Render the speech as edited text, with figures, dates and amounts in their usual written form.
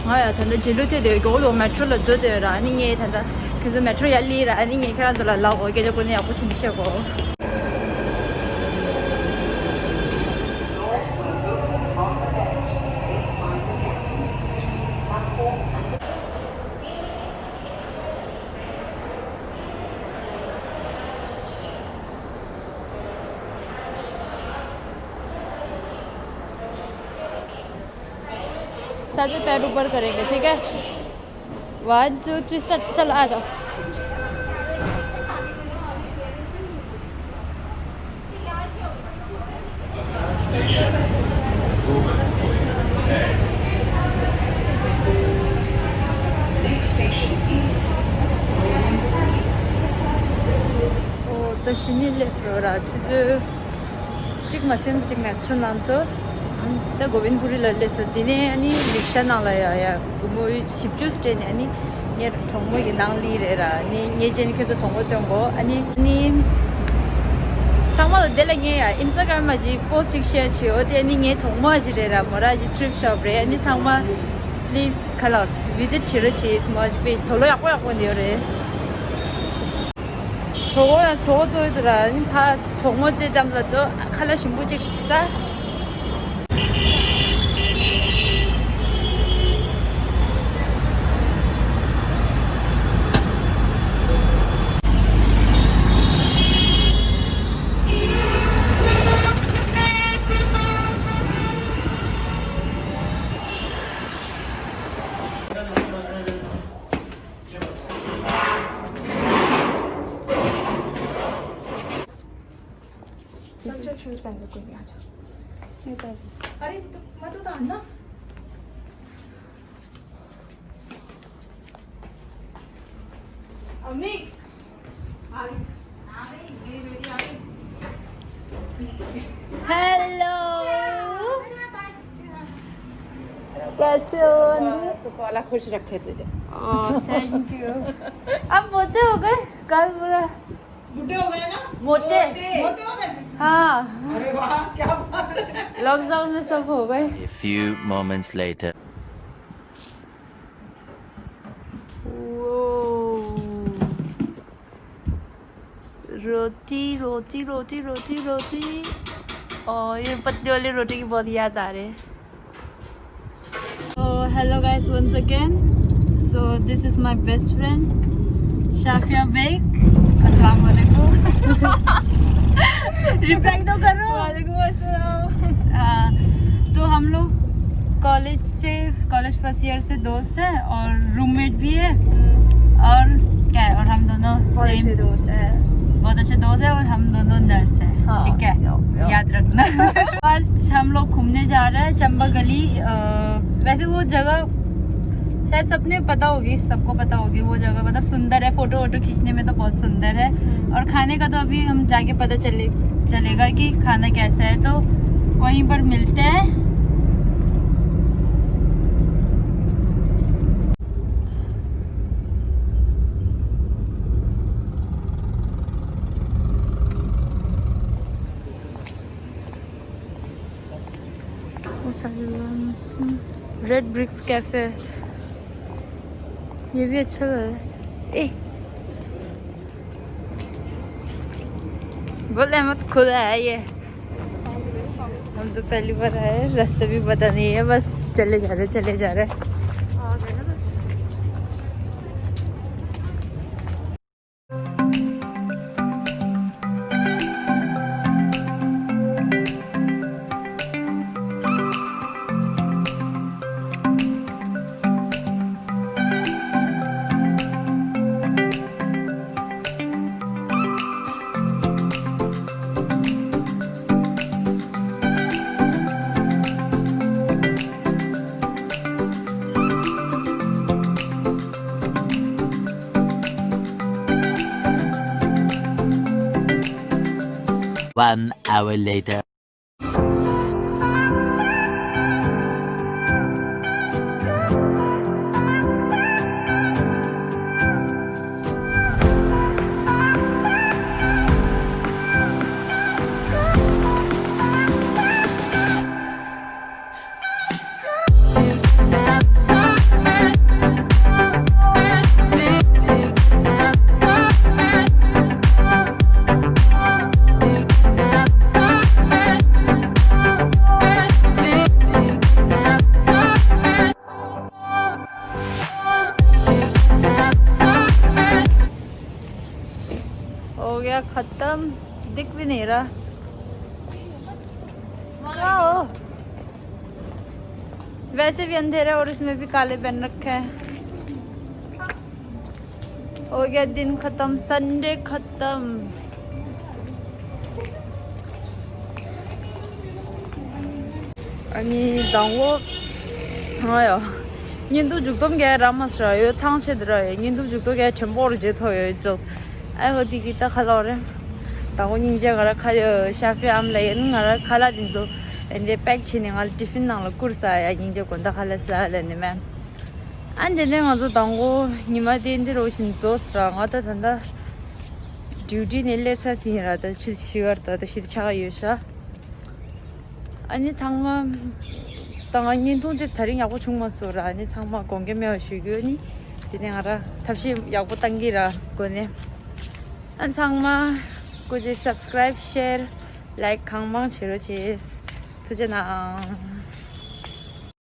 아야 단다 질루테 되 고로 메트로를 저대라 아니게 단다 그래서 메트로 열리라 아니게 그래서 라고 이게 저번에 하고 싶으시고 सारे पैर ऊपर करेंगे ठीक है 1 2 3 स्टार्ट चल आ जाओ 또 신일레서라 주주 지금 말씀 지금 맞춘한테 또 고빈부리를 내서 디네 아니 릭샤 나라야 뭐 10주 스테니 아니 얘 정말 낭리래라 아니 예전에 그래서 정말 된거 아니 정말 될래야 인스타그램에 포스트 쉐어 치어 되니 정말 지래라 뭐라지 트립숍래 아니 정말 please color visit 치르치 스마트 페이지 돌로 약고 내려래 저거도 얘들아 다 정말 대담라도 칼라 신부직 싸 शूज पहन के कोई आ जा अरे मैं तो ना अम्मी आ गई मेरी बेटी आ गई हेलो कैसे हो सुपाला खुश रखे तुझे थैंक यू अब मोटे हो गए कल पूरा बुढ़े हो गए ना मोटे हो गए हाँ अरे वाह क्या बात है लॉकडाउन में सब हो गए A few moments later रोटी रोटी रोटी रोटी रोटी और ये पत्ते वाली रोटी की बहुत याद आ रही है So hello guys once again so this is my best friend Shafia Beg अस्सलाम वालेकुम रिप्लाई तो करो वालेकुम अस्सलाम हाँ तो हम लोग कॉलेज फर्स्ट ईयर से दोस्त हैं और रूममेट भी है और क्या है और हम दोनों सेम दोस्त है बहुत अच्छे दोस्त है और हम दोनों नर्स हैं हाँ, ठीक है याद रखना आज हम लोग घूमने जा रहे हैं चंबा गली वैसे वो जगह शायद सबने सबको पता होगी वो जगह मतलब सुंदर है फोटो वोटो खींचने में तो बहुत सुंदर है और खाने का तो अभी हम जाके पता चलेगा कि खाना कैसा है तो वहीं पर मिलते हैं रेड ब्रिक्स कैफे ये भी अच्छा लग रहा है बोले मत खुला है ये हम तो पहली बार आए रास्ते भी पता नहीं है बस चले जा रहे One hour later. गया खत्म दिख भी नहीं रहा वाओ वैसे भी अंधेरा है और इसमें भी काले पहन रखे हैं हो गया दिन खत्म संडे खत्म 아니 당고 아야 년도 죽동게 라마스라요 탕세들어요 년도 죽동게 전부를 제토요 저 아이고 디기다 칼로레 당고 닌자가라 카요 샤피 암레는 가라 칼라딘조 근데 백치닝을 티핀낭을 쿠르사야 닌자 건다 칼라사레네만 안데는 아주 당고 니마딘들 오신 조스랑 어다 단다 듀티 넬레사시라다 시시어다 시차가 유사 아니 장마 당연히 돈데 다른 야구 종만 쏘라 아니 장마 공개며 쉬기니 진행하라 답시 야구 당기라 거네 안 장마 꾸지 subscribe share like 강망 제로지스 그제나